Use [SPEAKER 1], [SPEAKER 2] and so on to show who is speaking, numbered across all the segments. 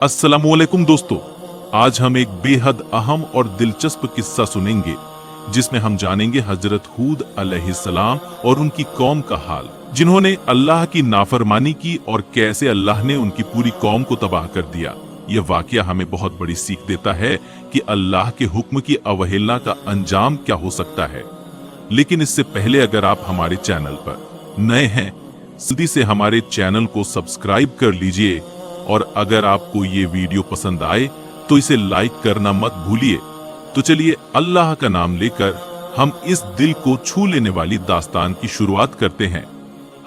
[SPEAKER 1] अस्सलामुअलैकुम दोस्तों, आज हम एक बेहद अहम और दिलचस्प किस्सा सुनेंगे जिसमें हम जानेंगे हजरत हूद अलैहिस्सलाम और उनकी कौम का हाल, जिन्होंने अल्लाह की नाफरमानी की और कैसे अल्लाह ने उनकी पूरी कौम को तबाह कर दिया। यह वाकया हमें बहुत बड़ी सीख देता है कि अल्लाह के हुक्म की अवहेलना का अंजाम क्या हो सकता है। लेकिन इससे पहले अगर आप हमारे चैनल पर नए हैं, जल्दी से हमारे चैनल को सब्सक्राइब कर लीजिए और अगर आपको ये वीडियो पसंद आए तो इसे लाइक करना मत भूलिए। तो चलिए अल्लाह का नाम लेकर हम इस दिल को छू लेने वाली दास्तान की शुरुआत करते हैं।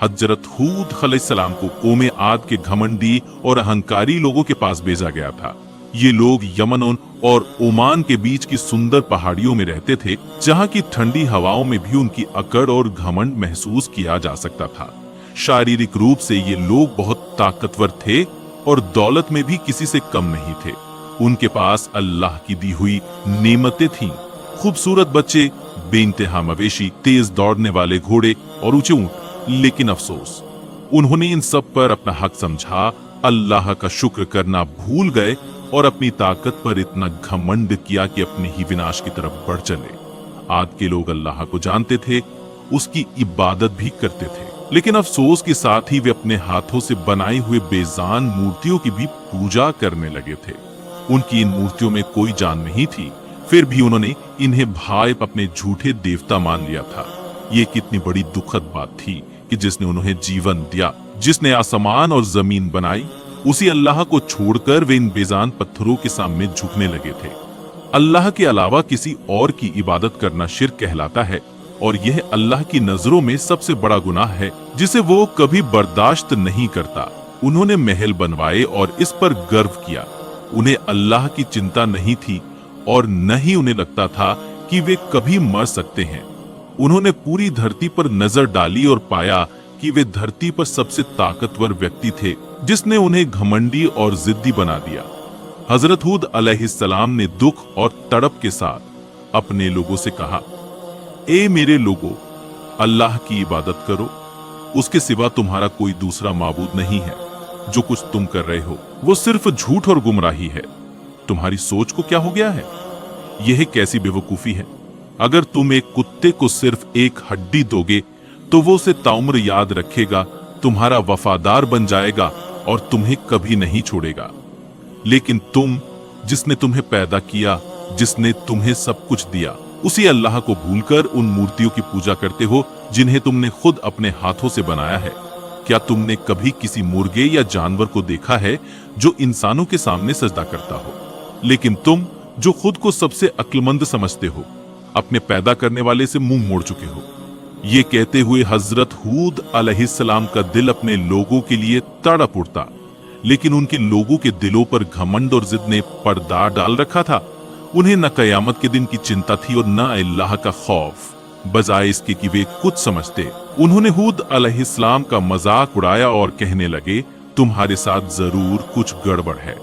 [SPEAKER 1] हजरत हूद अलैहिस्सलाम को कौम आद के घमंडी और अहंकारी लोगों के पास भेजा गया था। ये लोग यमन और ओमान के बीच की सुंदर पहाड़ियों में रहते थे, जहाँ की ठंडी हवाओं में भी उनकी अकड़ और घमंड महसूस किया जा सकता था। शारीरिक रूप से ये लोग बहुत ताकतवर थे और दौलत में भी किसी से कम नहीं थे। उनके पास अल्लाह की दी हुई नेमतें थीं, खूबसूरत बच्चे, बेइंतहा मवेशी, तेज दौड़ने वाले घोड़े और ऊंचे ऊंट। लेकिन अफसोस, उन्होंने इन सब पर अपना हक समझा, अल्लाह का शुक्र करना भूल गए और अपनी ताकत पर इतना घमंड किया कि अपने ही विनाश की तरफ बढ़ चले। आद के लोग अल्लाह को जानते थे, उसकी इबादत भी करते थे, लेकिन अफसोस के साथ ही वे अपने हाथों से बनाई हुए बेजान मूर्तियों की भी पूजा करने लगे थे। उनकी इन मूर्तियों में कोई जान नहीं थी, फिर भी उन्होंने इन्हें भाई अपने झूठे देवता मान लिया था। ये कितनी बड़ी दुखद बात थी कि जिसने उन्हें जीवन दिया, जिसने आसमान और जमीन बनाई, उसी अल्लाह को छोड़कर वे इन बेजान पत्थरों के सामने झुकने लगे थे। अल्लाह के अलावा किसी और की इबादत करना शिर्क कहलाता है और यह अल्लाह की नजरों में सबसे बड़ा गुनाह है, जिसे वो कभी बर्दाश्त नहीं करता। उन्होंने महल बनवाए और इस पर गर्व किया। उन्हें अल्लाह की चिंता नहीं थी और न ही उन्हें लगता था कि वे कभी मर सकते हैं। उन्होंने पूरी धरती पर नजर डाली और पाया कि वे धरती पर सबसे ताकतवर व्यक्ति थे, जिसने उन्हें घमंडी और जिद्दी बना दिया। हजरत हूद अलैहिस्सलाम ने दुख और तड़प के साथ अपने लोगों से कहा, ए मेरे लोगों, अल्लाह की इबादत करो, उसके सिवा तुम्हारा कोई दूसरा माबूद नहीं है। जो कुछ तुम कर रहे हो वो सिर्फ झूठ और गुमराही है। तुम्हारी सोच को क्या हो गया है? यह कैसी बेवकूफी है? अगर तुम एक कुत्ते को सिर्फ एक हड्डी दोगे तो वो उसे ताउम्र याद रखेगा, तुम्हारा वफादार बन जाएगा और तुम्हें कभी नहीं छोड़ेगा। लेकिन तुम, जिसने तुम्हें पैदा किया, जिसने तुम्हें सब कुछ दिया, उसी अल्लाह को भूलकर उन मूर्तियों की पूजा करते हो जिन्हें तुमने खुद अपने हाथों से बनाया है। क्या तुमने कभी किसी मुर्गे या जानवर को देखा है जो इंसानों के सामने सजदा करता हो? लेकिन तुम, जो खुद को सबसे अक्लमंद समझते हो, अपने पैदा करने वाले से मुंह मोड़ चुके हो। ये कहते हुए हजरत हूद अलैहिस्सलाम का दिल अपने लोगों के लिए तड़प उठता, लेकिन उनके लोगों के दिलों पर घमंड और जिद ने पर्दा डाल रखा था। उन्हें न कयामत के दिन की चिंता थी और न अल्लाह का खौफ, बजाय इसके कि वे कुछ समझते। उन्होंने हूद अलैहिस्सलाम का मजाक उड़ाया और कहने लगे, तुम्हारे साथ जरूर कुछ गड़बड़ है।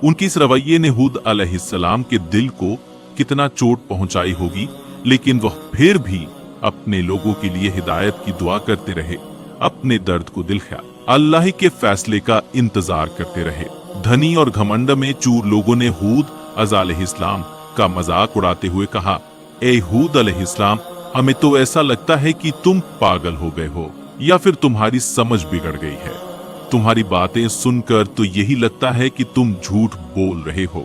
[SPEAKER 1] उनके इस रवैये ने हूद अलैहिस्सलाम के दिल को कितना चोट पहुंचाई होगी, लेकिन वह फिर भी अपने लोगों के लिए हिदायत की दुआ करते रहे, अपने दर्द को दिल ख्याल अल्लाह के फैसले का इंतजार करते रहे। धनी और घमंड में चूर लोगों ने हूद अलैहिस्सलाम का मजाक उड़ाते हुए कहा, ए हूद अलैहिस्सलाम, हमें तो ऐसा लगता है कि तुम पागल हो गए हो या फिर तुम्हारी समझ बिगड़ गई है। तुम्हारी बातें सुनकर तो यही लगता है कि तुम झूठ बोल रहे हो।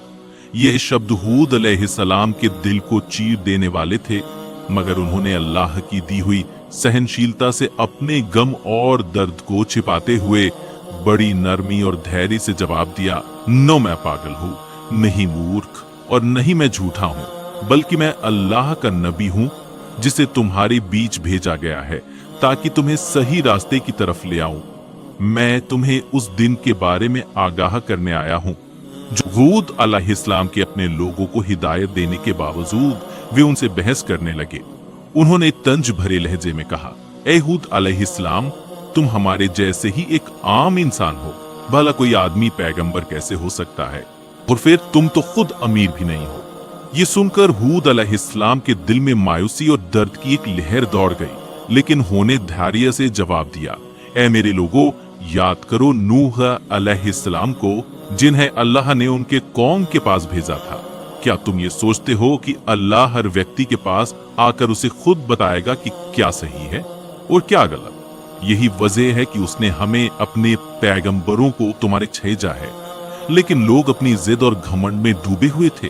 [SPEAKER 1] ये शब्द हूद अलैहिस्सलाम के दिल को चीर देने वाले थे, मगर उन्होंने अल्लाह की दी हुई सहनशीलता से अपने गम और दर्द को छिपाते हुए बड़ी नरमी और धैर्य से जवाब दिया, नो, मैं पागल हूँ नहीं, मूर्ख, और नहीं मैं झूठा हूँ, बल्कि मैं अल्लाह का नबी हूँ जिसे तुम्हारे बीच भेजा गया है ताकि तुम्हें सही रास्ते की तरफ ले आऊं। मैं तुम्हें उस दिन के बारे में आगाह करने आया हूँ जो हूद अलैहिस्सलाम के अपने लोगों को हिदायत देने के बावजूद वे उनसे बहस करने लगे। उन्होंने तंज भरे लहजे में कहा, ए हूद अलैहिस्सलाम, तुम हमारे जैसे ही एक आम इंसान हो, भला कोई आदमी पैगंबर कैसे हो सकता है? और फिर तुम तो खुद अमीर भी नहीं हो। ये सुनकर हूद अलैहिस्सलाम के दिल में मायूसी और दर्द की एक लहर दौड़ गई, लेकिन होने धैर्य से जवाब दिया, ए मेरे लोगों, याद करो नूह अलैहिस्सलाम को जिन्हें अल्लाह ने उनके कौम के पास भेजा था। क्या तुम ये सोचते हो कि अल्लाह हर व्यक्ति के पास आकर उसे खुद बताएगा कि क्या सही है और क्या गलत? यही वजह है कि उसने हमें अपने पैगंबरों को तुम्हारे भेजा है। लेकिन लोग अपनी जिद और घमंड में डूबे हुए थे।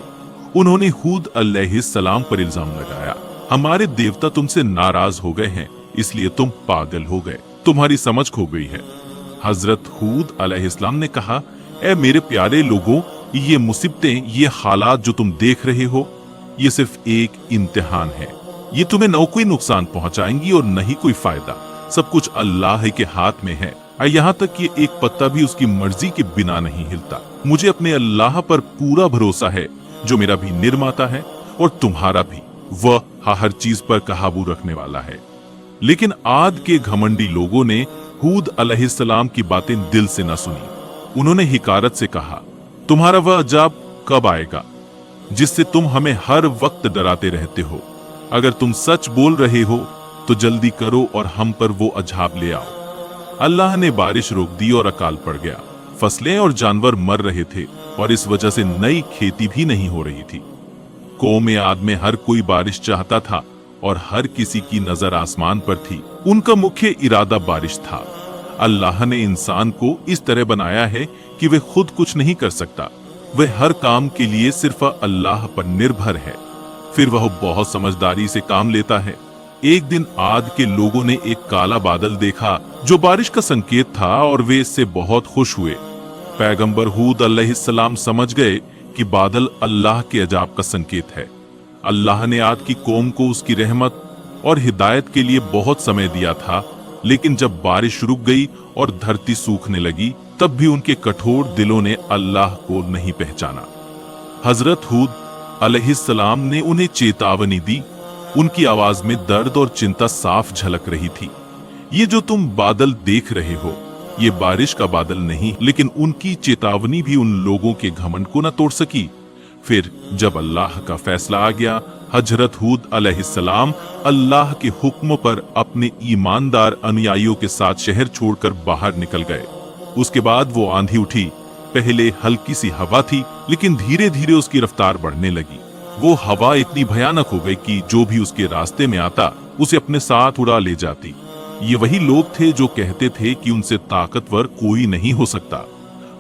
[SPEAKER 1] उन्होंने हूद अलैहिस्सलाम पर इल्जाम लगाया, हमारे देवता तुमसे नाराज हो गए हैं, इसलिए तुम पागल हो गए, तुम्हारी समझ खो गई है। हजरत हूद अलैहिस्सलाम ने कहा, ए मेरे प्यारे लोगों, ये मुसीबतें, ये हालात जो तुम देख रहे हो, ये सिर्फ एक इम्तिहान है। ये तुम्हें न कोई नुकसान पहुंचाएंगी और न ही कोई फायदा। सब कुछ अल्लाह के हाथ में है। यहाँ तक कि एक पत्ता भी उसकी मर्जी के बिना नहीं हिलता। मुझे अपने अल्लाह पर पूरा भरोसा है, जो मेरा भी निर्माता है और तुम्हारा भी। वह हर चीज पर काबू रखने वाला है। लेकिन आद के घमंडी लोगों ने हूद अलैहिस्सलाम की बातें दिल से न सुनी। उन्होंने हिकारत से कहा, तुम्हारा वह अजाब कब आएगा जिससे तुम हमें हर वक्त डराते रहते हो? अगर तुम सच बोल रहे हो तो जल्दी करो और हम पर वो अजाब ले आओ। अल्लाह ने बारिश रोक दी और अकाल पड़ गया। फसलें और जानवर मर रहे थे और इस वजह से नई खेती भी नहीं हो रही थी। कौम आद में हर कोई बारिश चाहता था और हर किसी की नजर आसमान पर थी। उनका मुख्य इरादा बारिश था। अल्लाह ने इंसान को इस तरह बनाया है कि वह खुद कुछ नहीं कर सकता। वह हर काम के लिए सिर्फ अल्लाह पर निर्भर है। फिर वह बहुत समझदारी से काम लेता है। एक दिन आद के लोगों ने एक काला बादल देखा जो बारिश का संकेत था और वे इससे बहुत खुश हुए। पैगंबर हूद अलैहिस्सलाम समझ गए कि बादल अल्लाह के अजाब का संकेत है। अल्लाह ने आद की कौम को उसकी रहमत और हिदायत के लिए बहुत समय दिया था, लेकिन जब बारिश रुक गई और धरती सूखने लगी, तब भी उनके कठोर दिलों ने अल्लाह को नहीं पहचाना। हजरत हूद अलैहिस्सलाम ने उन्हें चेतावनी दी। उनकी आवाज में दर्द और चिंता साफ झलक रही थी। ये जो तुम बादल देख रहे हो, ये बारिश का बादल नहीं, लेकिन उनकी चेतावनी भी उन लोगों के घमंड को न तोड़ सकी। फिर जब अल्लाह का फैसला आ गया, हजरत हूद अलैहिस्सलाम अल्लाह के हुक्म पर अपने ईमानदार अनुयायियों के साथ शहर छोड़कर बाहर निकल गए। उसके बाद वो आंधी उठी। पहले हल्की सी हवा थी, लेकिन धीरे धीरे उसकी रफ्तार बढ़ने लगी। वो हवा इतनी भयानक हो गई कि जो भी उसके रास्ते में आता उसे अपने साथ उड़ा ले जाती। ये वही लोग थे जो कहते थे कि उनसे ताकतवर कोई नहीं हो सकता।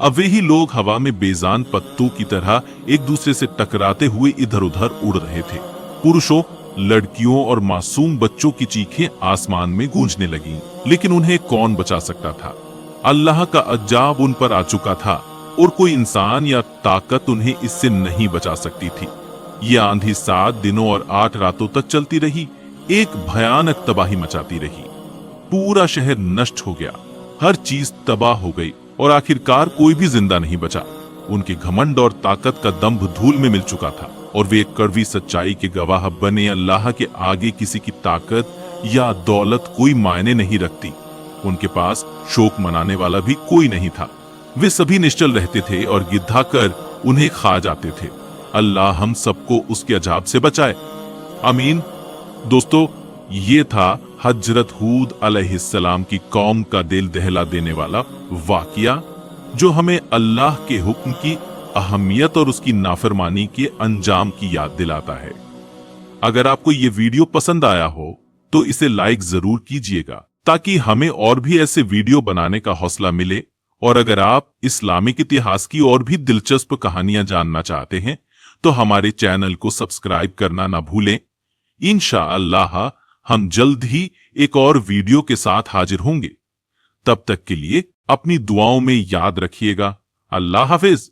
[SPEAKER 1] अब वही लोग हवा में बेजान पत्तों की तरह एक दूसरे से टकराते हुए इधर उधर उड़ रहे थे। पुरुषों, लड़कियों और मासूम बच्चों की चीखें आसमान में गूंजने लगीं, लेकिन उन्हें कौन बचा सकता था? अल्लाह का अजाब उन पर आ चुका था और कोई इंसान या ताकत उन्हें इससे नहीं बचा सकती थी। ये आंधी 7 दिनों और 8 रातों तक चलती रही, एक भयानक तबाही मचाती रही। पूरा शहर नष्ट हो गया, हर चीज तबाह हो गई और आखिरकार कोई भी जिंदा नहीं बचा। उनके घमंड और ताकत का दंभ धूल में मिल चुका था और वे एक कड़वी सच्चाई के गवाह बने। अल्लाह के आगे किसी की ताकत या दौलत कोई मायने नहीं रखती। उनके पास शोक मनाने वाला भी कोई नहीं था। वे सभी निश्चल रहते थे और गिद्धा कर उन्हें खा जाते थे। अल्लाह हम सबको उसके अजाब से बचाए, आमीन। दोस्तों, ये था हजरत हूद अलैहिस्सलाम की कौम का दिल दहला देने वाला वाकिया, जो हमें अल्लाह के हुक्म की अहमियत और उसकी नाफरमानी के अंजाम की याद दिलाता है। अगर आपको ये वीडियो पसंद आया हो तो इसे लाइक जरूर कीजिएगा, ताकि हमें और भी ऐसे वीडियो बनाने का हौसला मिले। और अगर आप इस्लामिक इतिहास की और भी दिलचस्प कहानियां जानना चाहते हैं तो हमारे चैनल को सब्सक्राइब करना ना भूलें। इंशाअल्लाह हम जल्द ही एक और वीडियो के साथ हाजिर होंगे। तब तक के लिए अपनी दुआओं में याद रखिएगा। अल्लाह हाफिज।